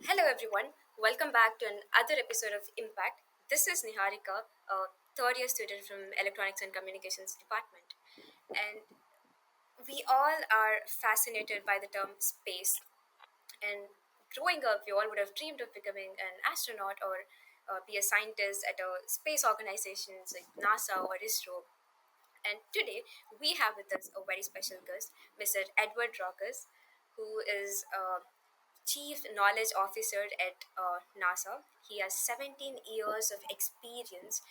Hello, everyone. Welcome back to another episode of Impact. This is Niharika, a third year student from Electronics and Communications Department. And we all are fascinated by the term space. And growing up, we all would have dreamed of becoming an astronaut or be a scientist at a space organizations like NASA or ISRO. And today we have with us a very special guest, Mr. Edward Rockers, who is Chief Knowledge Officer at NASA. He has 17 years of experience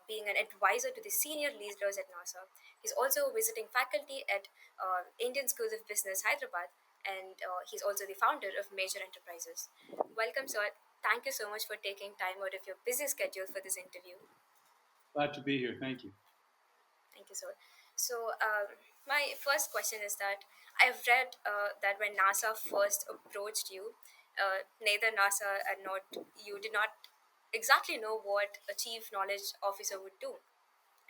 being an advisor to the senior leaders at NASA. He's also visiting faculty at Indian School of Business, Hyderabad, and he's also the founder of Major Enterprises. Welcome, sir. Thank you so much for taking time out of your busy schedule for this interview. Glad to be here. Thank you. Thank you, sir. So, my first question is that I've read that when NASA first approached you, neither NASA and not you did not exactly know what a chief knowledge officer would do.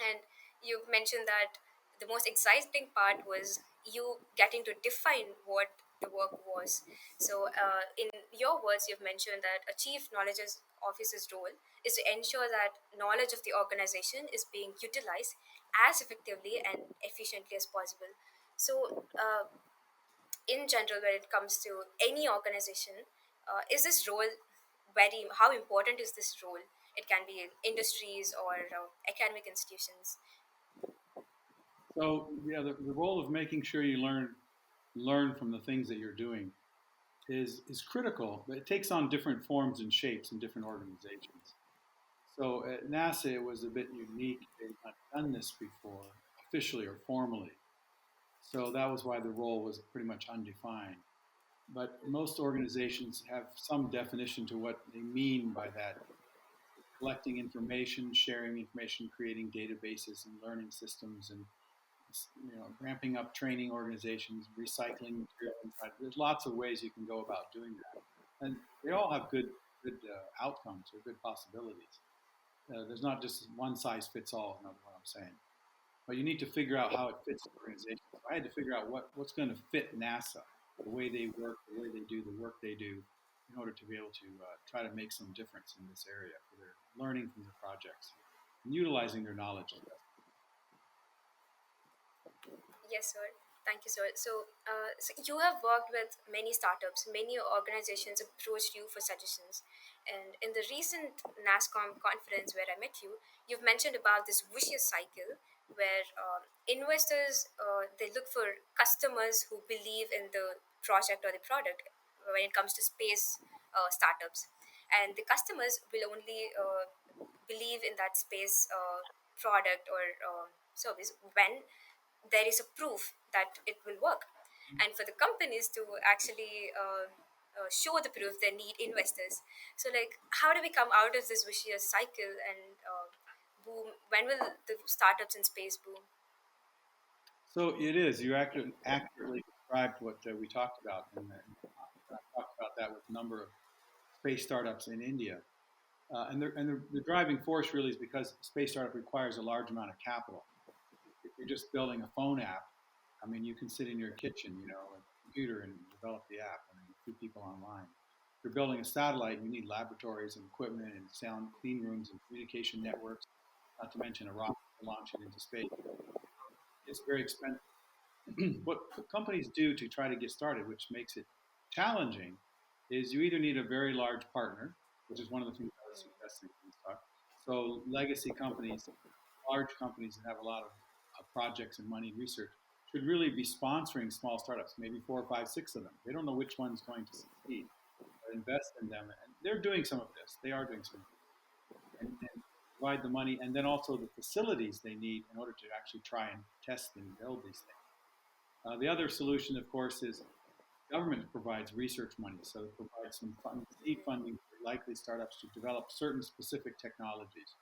And you mentioned that the most exciting part was you getting to define what the work was. So, in your words, you've mentioned that a chief knowledge officer's role is to ensure that knowledge of the organization is being utilized as effectively and efficiently as possible. So, in general, when it comes to any organization, is this role very, how important is this role? It can be in industries or academic institutions. So, yeah, the role of making sure you learn from the things that you're doing is critical. But it takes on different forms and shapes in different organizations. So at NASA, it was a bit unique. They had not done this before, officially or formally. So that was why the role was pretty much undefined. But most organizations have some definition to what they mean by that: collecting information, sharing information, creating databases and learning systems, and ramping up training organizations, recycling material inside. There's lots of ways you can go about doing that, and they all have good outcomes or good possibilities. There's not just one size fits all. Is what I'm saying. But you need to figure out how it fits the organization. So I had to figure out what's going to fit NASA, the way they work, the way they do the work they do, in order to be able to try to make some difference in this area for their learning from their projects and utilizing their knowledge. Yes, sir. Thank you, sir. So you have worked with many startups, many organizations approached you for suggestions. And in the recent NASCOM conference where I met you, you've mentioned about this vicious cycle where investors, they look for customers who believe in the project or the product when it comes to space startups. And the customers will only believe in that space product or service when there is a proof that it will work. And for the companies to actually show the proof, they need investors. So, like, how do we come out of this vicious cycle and boom? When will the startups in space boom? So it is. You accurately described what we talked about, and I talked about that with a number of space startups in India. And the driving force really is because space startup requires a large amount of capital. If you're just building a phone app, I mean, you can sit in your kitchen, a computer and develop the app. I mean, two people online. If you're building a satellite, you need laboratories and equipment and sound clean rooms and communication networks, not to mention a rocket to launch it into space. It's very expensive. What companies do to try to get started, which makes it challenging, is you either need a very large partner, which is one of the things I was suggesting in this talk. So legacy companies, large companies that have a lot of projects and money and research should really be sponsoring small startups, maybe four or five, six of them. They don't know which one's going to succeed, but invest in them. And they're doing some of this. They are doing some of this. And provide the money and then also the facilities they need in order to actually try and test and build these things. The other solution, of course, is government provides research money, so it provides some seed funding for likely startups to develop certain specific technologies,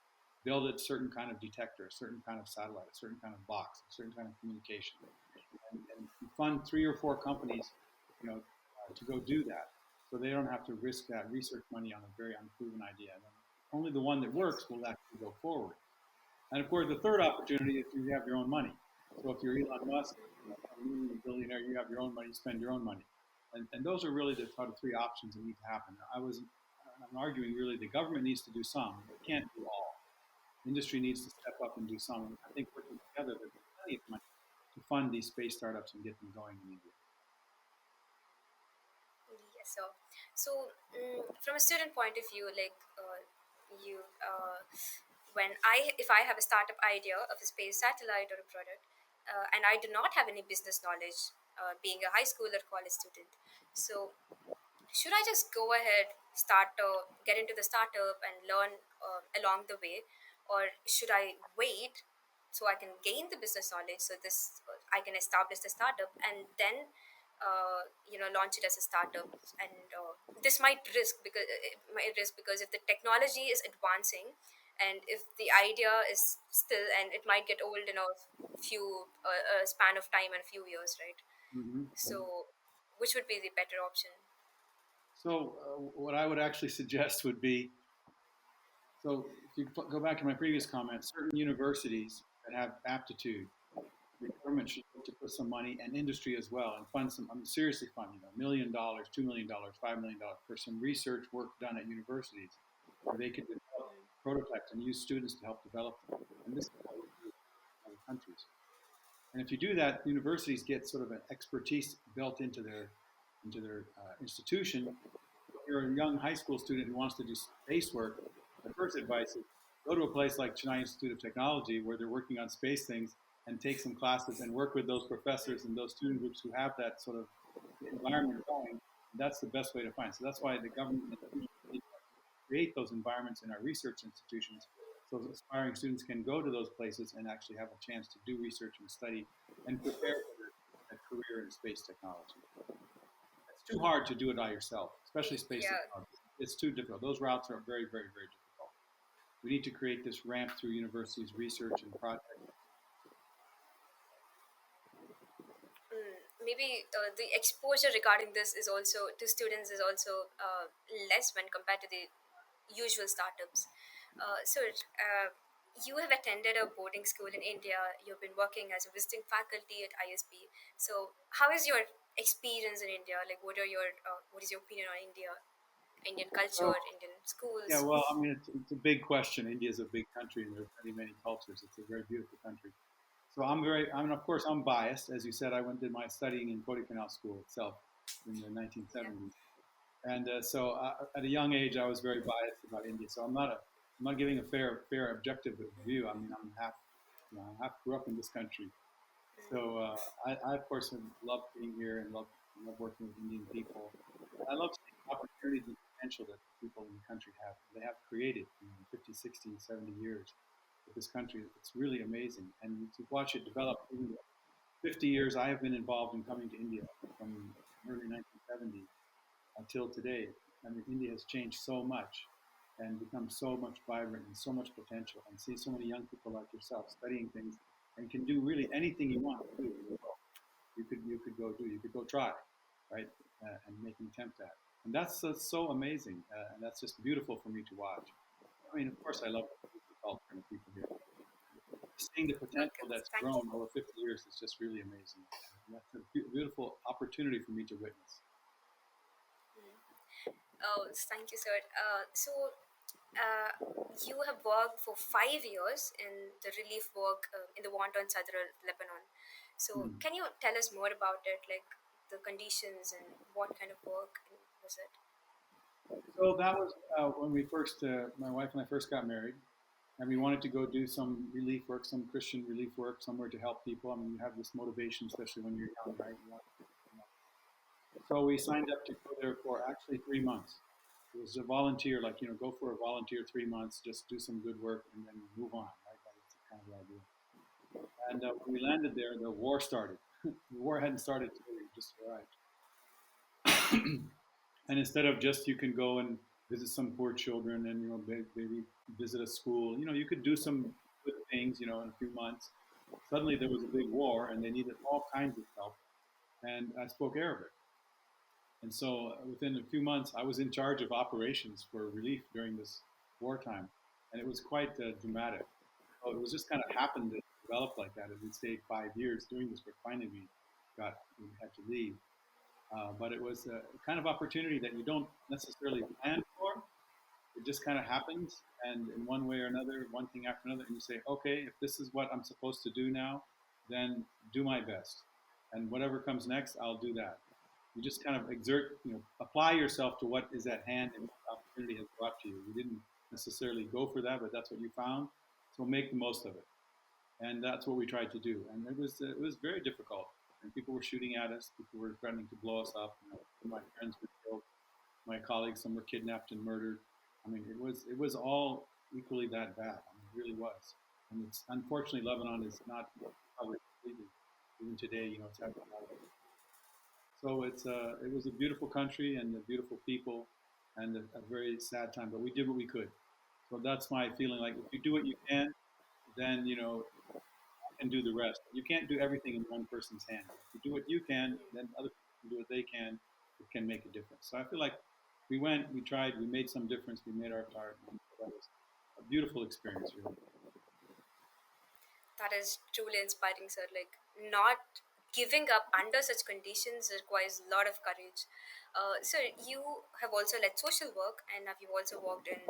build a certain kind of detector, a certain kind of satellite, a certain kind of box, a certain kind of communication, and fund three or four companies, to go do that, so they don't have to risk that research money on a very unproven idea. And only the one that works will actually go forward. And of course, the third opportunity is you have your own money. So if you're Elon Musk, a billionaire, you have your own money, spend your own money. And those are really the sort of three options that need to happen. I'm arguing really the government needs to do some, but can't do all. Industry needs to step up and do some. And I think working together, there's plenty of money to fund these space startups and get them going in India. Yes, sir. So, from a student point of view, like you, when if I have a startup idea of a space satellite or a product, and I do not have any business knowledge, being a high school or college student, so should I just go ahead, get into the startup and learn along the way, or should I wait so I can gain the business knowledge so this I can establish the startup and then launch it as a startup? And this might risk because it might risk because if the technology is advancing and if the idea is still, and it might get old in a few span of time and a few years, right? Mm-hmm. So which would be the better option? So, what I would actually suggest would be so if you go back to my previous comment, certain universities that have aptitude, the government should look to put some money and industry as well and fund some, I mean, seriously fund, $1 million, $2 million, $5 million for some research work done at universities where they could develop prototypes and use students to help develop them. And this is how we do it in other countries. And if you do that, universities get sort of an expertise built into their institution. If you're a young high school student who wants to do space work, the first advice is go to a place like Chennai Institute of Technology where they're working on space things and take some classes and work with those professors and those student groups who have that sort of environment going. That's the best way to find. So that's why the government needs to create those environments in our research institutions so aspiring students can go to those places and actually have a chance to do research and study and prepare for a career in space technology. It's too hard to do it by yourself, especially space Yeah. technology. It's too difficult. Those routes are very, very, very difficult. We need to create this ramp through universities' research and projects. Maybe the exposure regarding this is also to students is also less when compared to the usual startups. So you have attended a boarding school in India. You've been working as a visiting faculty at ISB. So how is your experience in India? Like, what is your opinion on India, Indian So, culture, Indian yeah, schools? well, I mean, it's a big question. India is a big country, and there's many, many cultures. It's a very beautiful country. So I mean, of course, I'm biased. As you said, I went did my studying in Kodaikanal School itself in the Yeah. 1970s. And so at a young age, I was very biased about India. So I'm not giving a fair objective view. I mean, I'm half, I half grew up in this country. So I of course have loved being here and love working with Indian people. I love seeing the opportunities and potential that the people in the country have. They have created in 50, 60, 70 years with this country. It's really amazing. And to watch it develop, even the 50 years I have been involved in coming to India from early 1970s until today. I mean, India has changed so much and become so much vibrant and so much potential. And see so many young people like yourself studying things and can do really anything you want to do in the world. You could go try, right, and make an attempt at. And that's so amazing, and that's just beautiful for me to watch. I mean, of course, I love the culture and the people here. Seeing the Okay. potential that's Thank you. grown over 50 years is just really amazing. And that's a beautiful opportunity for me to witness. Oh, thank you, sir. Uh, you have worked for 5 years in the relief work in the war torn Southern Lebanon. So, Hmm. can you tell us more about it, like the conditions and what kind of work was it? So that was when my wife and I first got married, and we wanted to go do some relief work, some Christian relief work, somewhere to help people. I mean, you have this motivation, especially when you're young, right? You know. So we signed up to go there for actually 3 months. It was a volunteer, like, go for a volunteer 3 months, just do some good work and then move on, right? That was kind of the idea. And when we landed there, the war started. The war hadn't started until we just arrived. And instead of just you can go and visit some poor children and maybe visit a school, you could do some good things, in a few months. Suddenly there was a big war and they needed all kinds of help, and I spoke Arabic. And so within a few months, I was in charge of operations for relief during this wartime, and it was quite dramatic. So it was just kind of happened to develop like that. As we stayed 5 years doing this, but finally we had to leave. But it was a kind of opportunity that you don't necessarily plan for. It just kind of happens, and in one way or another, one thing after another, and you say, okay, if this is what I'm supposed to do now, then do my best, and whatever comes next, I'll do that. You just kind of exert, apply yourself to what is at hand and what opportunity has brought to you. You didn't necessarily go for that, but that's what you found, so make the most of it. And that's what we tried to do. And it was very difficult. And people were shooting at us. People were threatening to blow us up. My friends were killed. My colleagues, some were kidnapped and murdered. I mean, it was all equally that bad. I mean, it really was. And it's unfortunately Lebanon is not recovered completely. Even today, it's having a lot of. So it was a beautiful country and a beautiful people, and a very sad time. But we did what we could. So that's my feeling. Like if you do what you can, then can do the rest. You can't do everything in one person's hand. If you do what you can, then other people can do what they can. It can make a difference. So I feel like we went, we tried, we made some difference. We made our part. And that was a beautiful experience, really. That is truly inspiring, sir. Like, not giving up under such conditions requires a lot of courage. Sir, you have also led social work, and now you've also worked in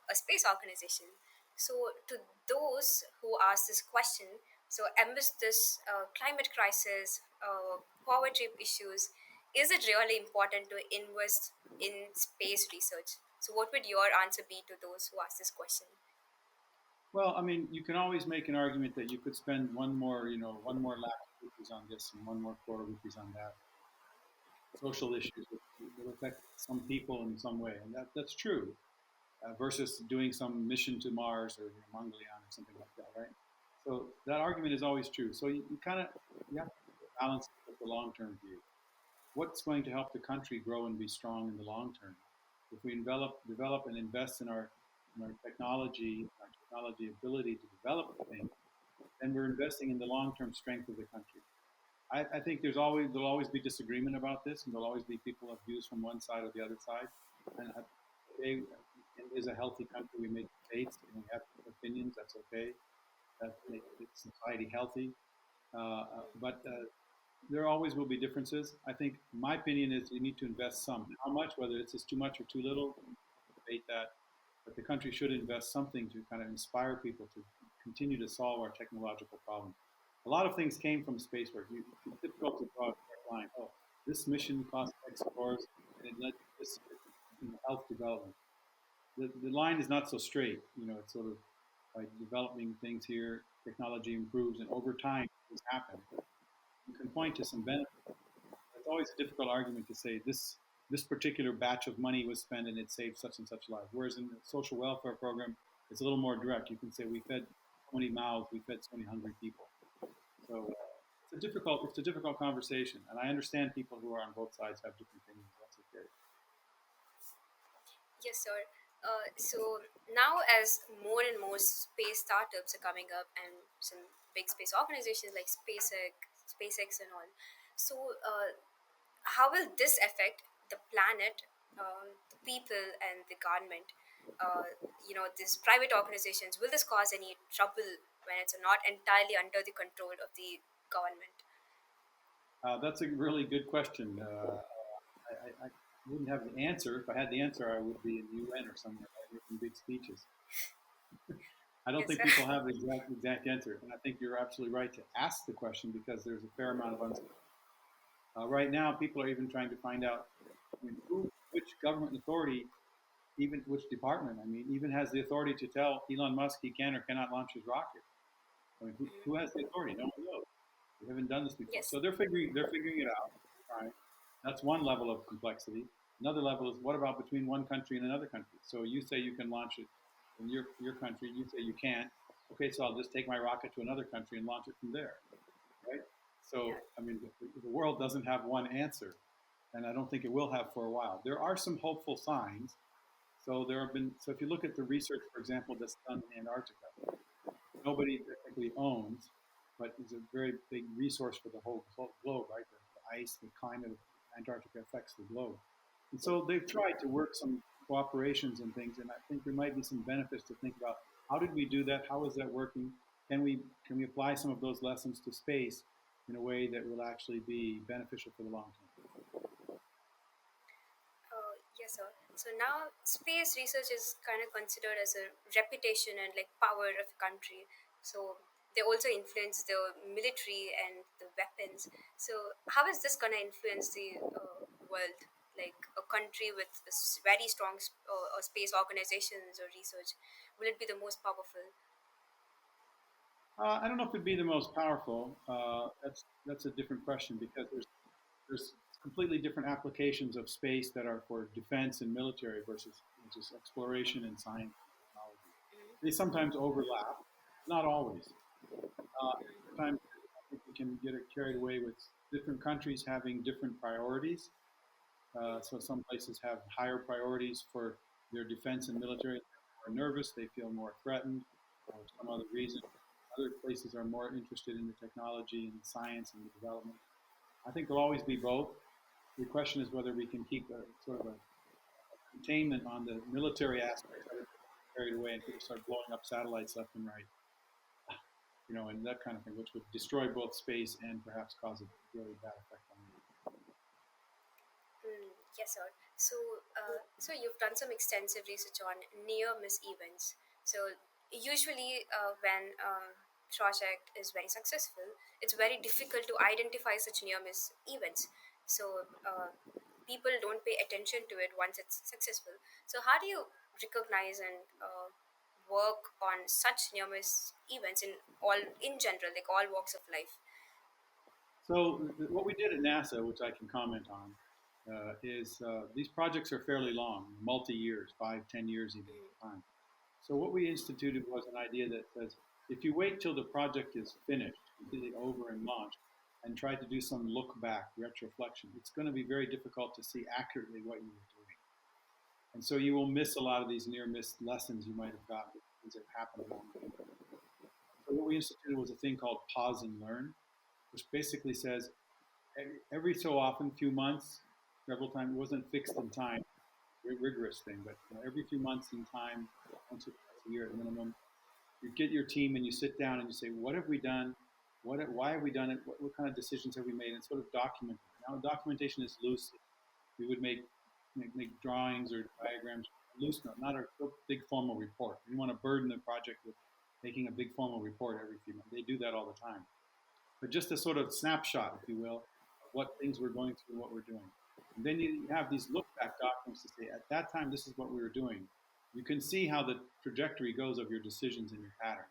a space organization. So, to those who ask this question, so amidst this climate crisis, poverty issues, is it really important to invest in space research? So, what would your answer be to those who ask this question? Well, I mean, you can always make an argument that you could spend one more lakh of rupees on this and one more crore rupees on that. Social issues that affect some people in some way, and that's true. Versus doing some mission to Mars or Mongolian or something like that, right? So that argument is always true. So you kind of you have to balance it with the long-term view. What's going to help the country grow and be strong in the long term? If we develop and invest in our technology ability to develop things, then we're investing in the long-term strength of the country. I think there'll always be disagreement about this, and there'll always be people of views from one side or the other side. And okay, it is a healthy country. We make debates and we have opinions. That's okay. That makes society healthy. But there always will be differences. I think my opinion is you need to invest some. How much, whether it's just too much or too little, we can debate that. But the country should invest something to kind of inspire people to continue to solve our technological problems. A lot of things came from space work. It's difficult to draw a direct line. Oh, this mission cost X scores and it led to this health development. The line is not so straight. It's sort of by developing things here, technology improves, and over time things happen. You can point to some benefits. It's always a difficult argument to say this particular batch of money was spent and it saved such and such lives. Whereas in the social welfare program, it's a little more direct. You can say we fed so many mouths, we fed so many hungry people. So it's a difficult conversation, and I understand people who are on both sides have different opinions. That's okay. Yes, sir. So now, as more and more space startups are coming up, and some big space organizations like SpaceX, and all, so how will this affect the planet, the people, and the government? These private organizations, will this cause any trouble when it's not entirely under the control of the government? That's a really good question. I wouldn't have the answer. If I had the answer, I would be in the UN or somewhere making big speeches. I don't Yes, think sir. people have the exact answer, and I think you're absolutely right to ask the question because there's a fair amount of uncertainty. Right now, people are even trying to find out, I mean, which government authority, even which department, I mean, even has the authority to tell Elon Musk he can or cannot launch his rocket. I mean, who has the authority? No one knows. We haven't done this before, Yes. so they're figuring it out. Right. That's one level of complexity. Another level is what about between one country and another country? So you say you can launch it in your country. You say you can't. Okay, so I'll just take my rocket to another country and launch it from there. Right. Yeah. So I mean, the world doesn't have one answer, and I don't think it will have for a while. There are some hopeful signs. So there have been. So if you look at the research, for example, that's done in Antarctica, nobody technically owns, but is a very big resource for the whole globe, right? The ice, the climate of Antarctica affects the globe. And so they've tried to work some cooperations and things, and I think there might be some benefits to think about how did we do that? How is that working? Can we apply some of those lessons to space in a way that will actually be beneficial for the long term? Yes, sir. So now space research is kind of considered as a reputation and like power of a country. So they also influence the military and the weapons. So how is this gonna influence the world? Like a country with very strong space organizations or research, will it be the most powerful? I don't know if it'd be the most powerful. That's a different question because there's completely different applications of space that are for defense and military versus just exploration and science and technology. They sometimes overlap, not always. Sometimes I think we can get it carried away with different countries having different priorities. So some places have higher priorities for their defense and military. They're more nervous, they feel more threatened, or some other reason. Other places are more interested in the technology and the science and the development. I think there'll always be both. The question is whether we can keep a sort of a containment on the military aspects of it carried away and people start blowing up satellites left and right, and that kind of thing, which would destroy both space and perhaps cause a really bad effect on it. Yes, sir. So, so you've done some extensive research on near miss events. So, usually, when a project is very successful, it's very difficult to identify such near miss events. So, people don't pay attention to it once it's successful. So, how do you recognize and work on such near miss events in general, like all walks of life? So what we did at NASA, which I can comment on, is these projects are fairly long, multi-years, 5, 10 years even at a time. So what we instituted was an idea that says, if you wait till the project is finished, completely over and launched, and try to do some look back, retroflexion, it's going to be very difficult to see accurately what you were doing. And so you will miss a lot of these near miss lessons you might have gotten, things that happened along the way. So what we instituted was a thing called pause and learn, which basically says every so often, few months, several times, it wasn't fixed in time, rigorous thing, but every few months in time, once or twice a year at minimum, you get your team and you sit down and you say, what have we done? Why have we done it? What kind of decisions have we made? And sort of document it. Now, documentation is loose. We would make drawings or diagrams, loose note, not a big formal report. We want to burden the project with making a big formal report every few months. They do that all the time, but just a sort of snapshot, if you will, of what things we're going through and what we're doing. And then you have these look back documents to say, at that time, this is what we were doing. You can see how the trajectory goes of your decisions and your pattern.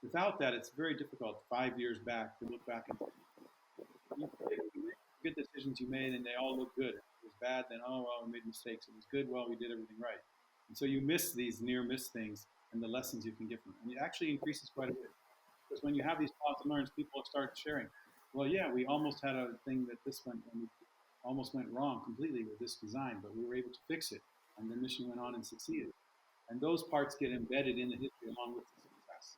Without that, it's very difficult 5 years back to look back and say, you good decisions you made and they all look good. If it was bad, then, oh, well, we made mistakes. It was good, well, we did everything right. And so you miss these near miss things and the lessons you can get from it. And it actually increases quite a bit. Because when you have these pause and learns, people start sharing. Well, yeah, we almost had a thing that this went, and we almost went wrong completely with this design, but we were able to fix it, and the mission went on and succeeded. And those parts get embedded in the history along with the success.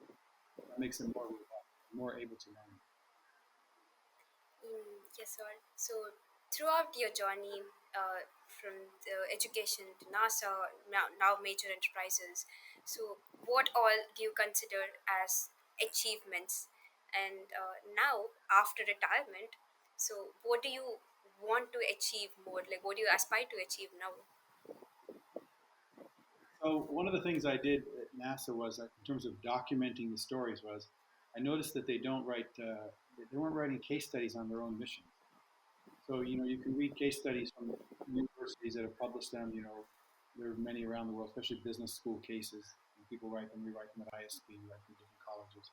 That makes it more robust, more able to learn. Yes, sir. So, throughout your journey from the education to NASA, now major enterprises, so what all do you consider as achievements? And now, after retirement, so what do you want to achieve more? Like, what do you aspire to achieve now? So one of the things I did at NASA was, in terms of documenting the stories, was I noticed that they weren't writing case studies on their own missions. So you can read case studies from universities that have published them. There are many around the world, especially business school cases. And people write them, rewrite them at ISB, write them at different colleges.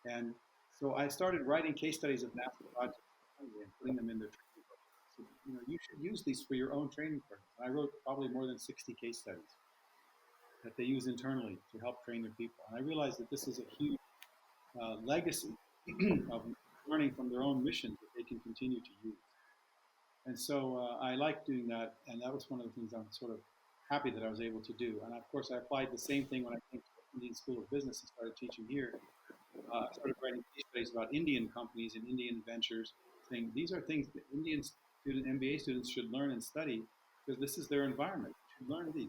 And so I started writing case studies of NASA projects and putting them in their training programs. So, you should use these for your own training programs. And I wrote probably more than 60 case studies that they use internally to help train their people. And I realized that this is a huge legacy of learning from their own missions that they can continue to use. And so I like doing that, and that was one of the things I'm sort of happy that I was able to do. And of course, I applied the same thing when I came to the Indian School of Business and started teaching here. I started writing case studies about Indian companies and Indian ventures, saying these are things that Indian MBA students should learn and study because this is their environment. They should learn these,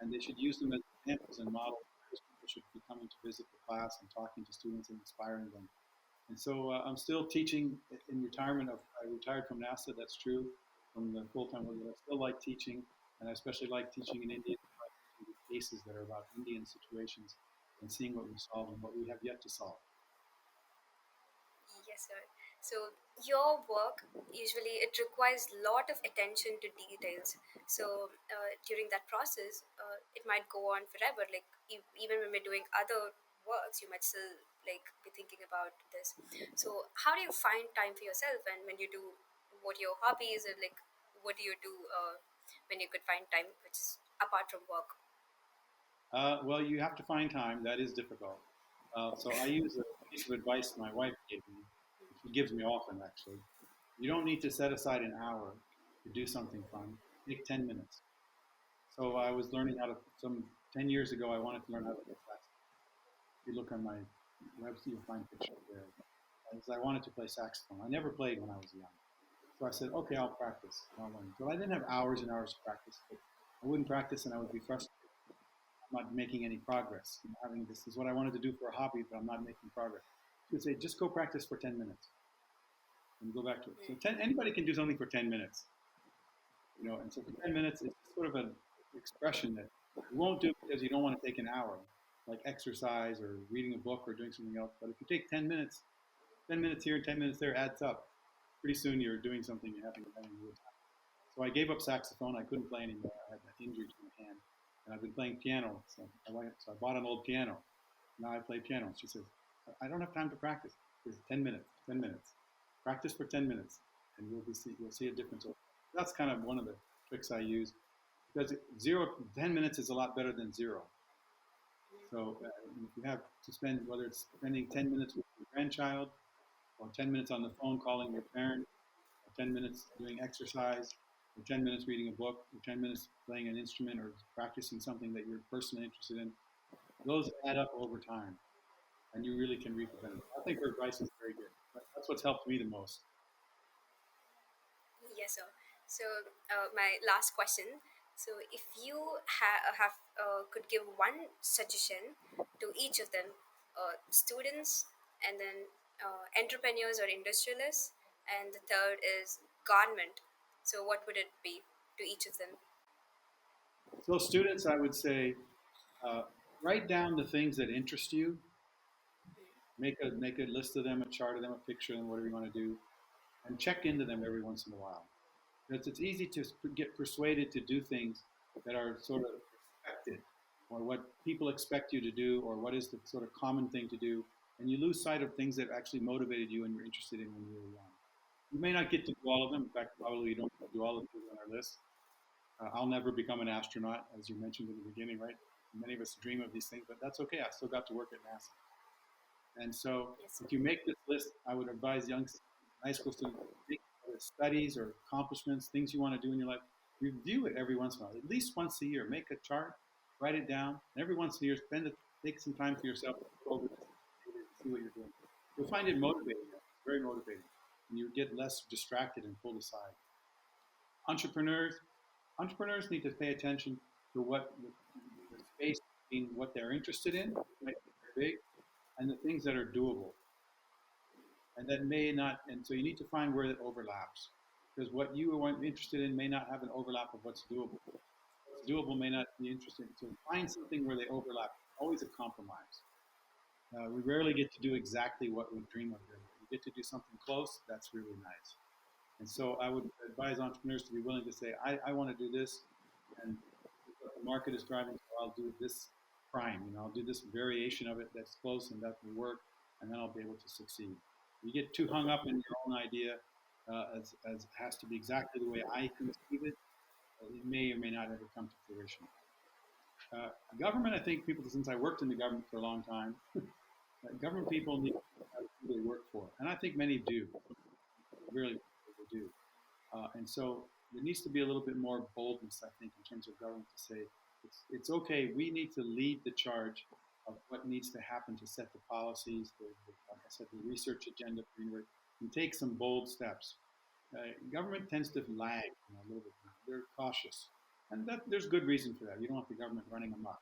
and they should use them as examples and models. Because people should be coming to visit the class and talking to students and inspiring them. And so I'm still teaching in retirement. I retired from NASA, that's true, from the full-time work. I still like teaching. And I especially like teaching in India, teaching the cases that are about Indian situations and seeing what we solve and what we have yet to solve. Yes, sir. So your work usually it requires a lot of attention to details. So during that process, it might go on forever. Like even when we're doing other works, you might still like be thinking about this. So how do you find time for yourself? And when you do, what your hobbies or like what do you do when you could find time, which is apart from work? Well, you have to find time. That is difficult. So I use a piece of advice my wife gave me. She gives me often, actually. You don't need to set aside an hour to do something fun. Take 10 minutes. So I was learning how to, some 10 years ago, I wanted to learn how to play saxophone. If you look on my website, you'll find pictures there. As I wanted to play saxophone. I never played when I was young. So I said, okay, I'll practice. I'll learn. So I didn't have hours and hours to practice, but I wouldn't practice and I would be frustrated. I'm not making any progress. Having this is what I wanted to do for a hobby, but I'm not making progress. She would say, just go practice for 10 minutes and go back to it. So anybody can do something for 10 minutes, and so for 10 minutes, it's sort of an expression that you won't do because you don't want to take an hour, like exercise or reading a book or doing something else. But if you take 10 minutes here and 10 minutes there adds up. Pretty soon you're doing something you're having a good time. So I gave up saxophone. I couldn't play anymore. I had an injury to my hand. And I've been playing piano. So I bought an old piano. Now I play piano. She says, I don't have time to practice. It's 10 minutes, 10 minutes. Practice for 10 minutes and you'll see a difference. That's kind of one of the tricks I use because 10 minutes is a lot better than zero. So if you have to spend, whether it's spending 10 minutes with your grandchild or 10 minutes on the phone calling your parent, or 10 minutes doing exercise, or 10 minutes reading a book, or 10 minutes playing an instrument or practicing something that you're personally interested in, those add up over time and you really can reap the benefit. I think her advice is very good. That's what's helped me the most. Yes, sir. So, my last question. So, if you have could give one suggestion to each of them, students, and then entrepreneurs or industrialists, and the third is government. So, what would it be to each of them? So, students, I would say, uh, write down the things that interest you. Make a list of them, a chart of them, a picture of them, whatever you want to do, and check into them every once in a while. Because it's easy to get persuaded to do things that are sort of expected, or what people expect you to do, or what is the sort of common thing to do, and you lose sight of things that actually motivated you and you're interested in when you were young. You may not get to do all of them. In fact, probably you don't do all of them on our list. I'll never become an astronaut, as you mentioned in the beginning, right? Many of us dream of these things, but that's okay. I still got to work at NASA. And so, Yes, if you make this list, I would advise young high school students make studies or accomplishments, things you want to do in your life. Review it every once in a while, at least once a year. Make a chart, write it down, and every once in a year, take some time for yourself to go over this and see what you're doing. You'll find it motivating, very motivating, and you get less distracted and pulled aside. Entrepreneurs, entrepreneurs need to pay attention to what the space between what they're interested in, might be very big, and the things that are doable and that may not, and so you need to find where it overlaps because what you are interested in may not have an overlap of what's doable. What's doable may not be interesting. So find something where they overlap. Always a compromise. We rarely get to do exactly what we dream of doing. We get to do something close. That's really nice. And so I would advise entrepreneurs to be willing to say, I want to do this, and what the market is driving, so I'll do this prime. I'll do this variation of it that's close and that will work, and then I'll be able to succeed. You get too hung up in your own idea, as has to be exactly the way I conceive it. It may or may not ever come to fruition. Government, I think people, since I worked in the government for a long time, government people need to know who they work for, and I think many do. Really, they do. And so there needs to be a little bit more boldness, I think, in terms of government to say it's okay. We need to lead the charge of what needs to happen to set the policies, like I said, the research agenda for university, and take some bold steps. Government tends to lag a little bit. They're cautious, and there's good reason for that. You don't want the government running amok,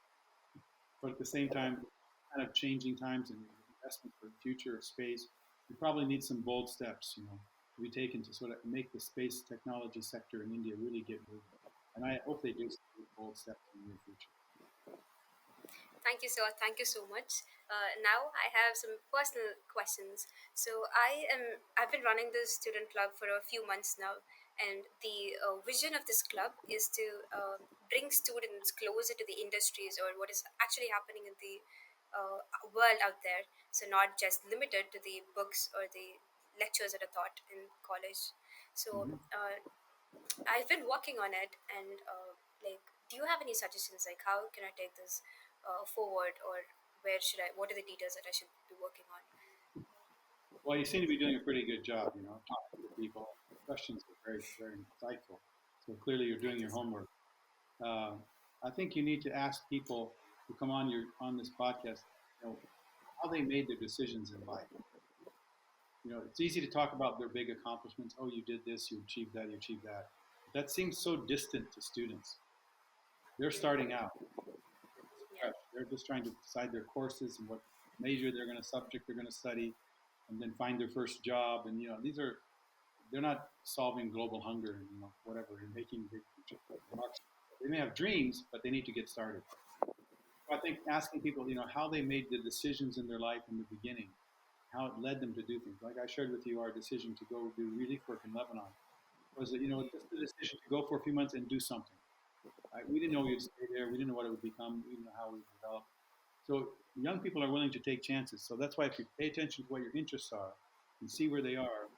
but at the same time, kind of changing times and investment for the future of space, we probably need some bold steps, to be taken to sort of make the space technology sector in India really get moving. And I hope they do some bold steps in the near future. Thank you, sir. Thank you so much. Now I have some personal questions. So I've been running this student club for a few months now, and the vision of this club is to bring students closer to the industries or what is actually happening in the world out there. So not just limited to the books or the lectures that are taught in college. So Mm-hmm. I've been working on it, and like, do you have any suggestions? Like, how can I take this forward, or where should I? What are the details that I should be working on? Well, you seem to be doing a pretty good job, talking to people. Questions are very, very insightful. So clearly you're doing Thank you, your sir. homework. Uh, I think you need to ask people who come on this podcast, how they made their decisions in life. It's easy to talk about their big accomplishments. Oh, you did this, you achieved that, you achieved that. But that seems so distant to students. They're starting out. They're just Yeah, fresh. They're just trying to decide their courses and what major they're going to subject they're going to study, and then find their first job. And they're not solving global hunger and whatever and making big remarks. They may have dreams, but they need to get started. So I think asking people, how they made the decisions in their life in the beginning, how it led them to do things. Like I shared with you, our decision to go do relief work in Lebanon was that just the decision to go for a few months and do something. Right? We didn't know we'd stay there. We didn't know what it would become. We didn't know how it would develop. So young people are willing to take chances. So that's why if you pay attention to what your interests are and see where they are,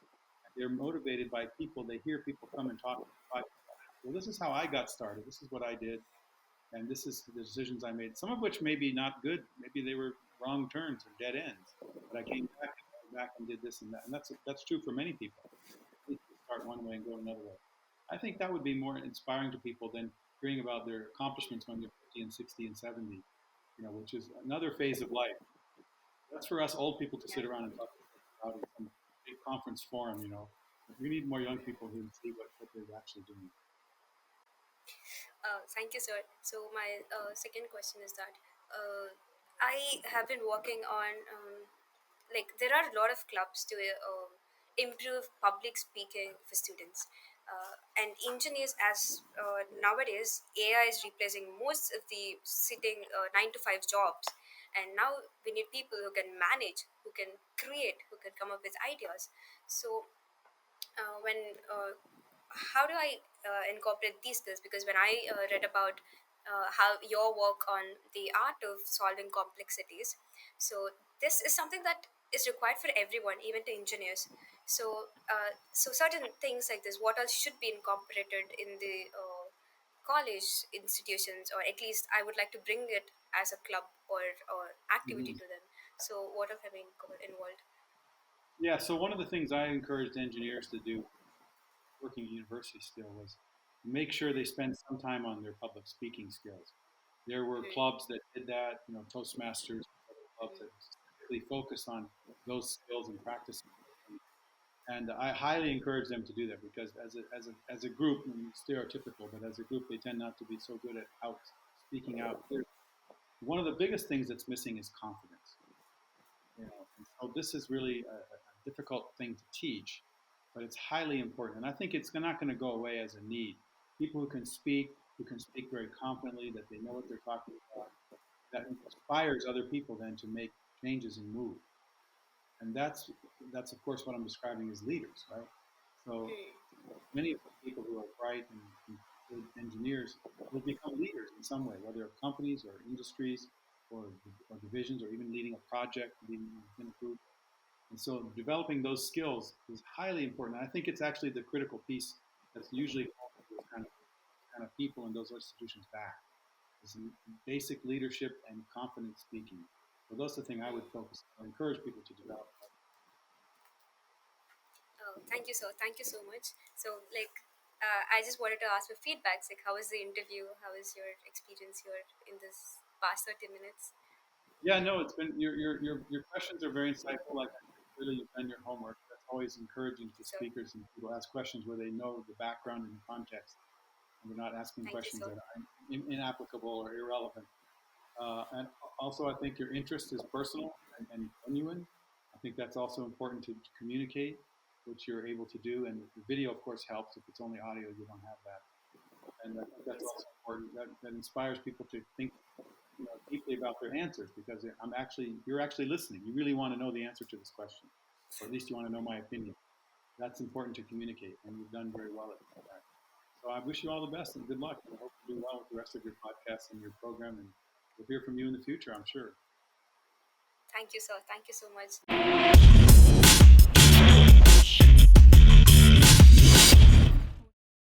they're motivated by people. They hear people come and talk about, well, this is how I got started. This is what I did, and this is the decisions I made. Some of which may be not good. Maybe they were wrong turns or dead ends. But I came back and did this and that, and that's true for many people. They start one way and go another way. I think that would be more inspiring to people than hearing about their accomplishments when they're 50 and 60 and 70. Which is another phase of life. That's for us old people to yeah. sit around and talk about in some big conference forum. We need more young people who see what they're actually doing. Thank you, sir. So my second question is that I have been working on like there are a lot of clubs to improve public speaking for students. And engineers, as nowadays AI is replacing most of the sitting 9 to 5 jobs, and now we need people who can manage, who can create, who can come up with ideas. So when how do I incorporate these skills? Because when I read about how your work on the art of solving complexities, so this is something that is required for everyone, even to engineers. So so certain things like this, what else should be incorporated in the college institutions, or at least I would like to bring it as a club or activity Hmm. to them. So what have been involved? Yeah. So one of the things I encouraged engineers to do, working at university still, was make sure they spend some time on their public speaking skills. There were Hmm. clubs that did that, Toastmasters, other clubs that specifically focus on those skills and practicing. And I highly encourage them to do that because as a group, stereotypical, but as a group, they tend not to be so good at speaking out. One of the biggest things that's missing is confidence. And so this is really a difficult thing to teach, but it's highly important. And I think it's not going to go away as a need. People who can speak very confidently, that they know what they're talking about, that inspires other people then to make changes and move. And that's of course what I'm describing as leaders, right? So many of the people who are bright and good engineers will become leaders in some way, whether of companies or industries or divisions or even leading a project, leading within a group. And so developing those skills is highly important. And I think it's actually the critical piece that's usually holding those kind of people in those institutions back is basic leadership and confident speaking. So that's the thing I would focus on, encourage people to develop. Oh, thank you, sir. Thank you so much. So, like, I just wanted to ask for feedbacks. Like, how was the interview? How was your experience here in this past 30 minutes? Yeah, no, it's been your questions are very insightful. Like I said, clearly you've done your homework. That's always encouraging to So, speakers and people ask questions where they know the background and the context, and they're not asking thank you, questions sir. that are inapplicable or irrelevant. And also, I think your interest is personal and genuine. I think that's also important to communicate, which you're able to do. And the video, of course, helps. If it's only audio, you don't have that. And I think that's also important. That inspires people to think, deeply about their answers, because you're actually listening. You really want to know the answer to this question, or at least you want to know my opinion. That's important to communicate, and you've done very well at that. So I wish you all the best and good luck. And I hope you do well with the rest of your podcast and your program, and we'll hear from you in the future, I'm sure. Thank you, sir. Thank you so much.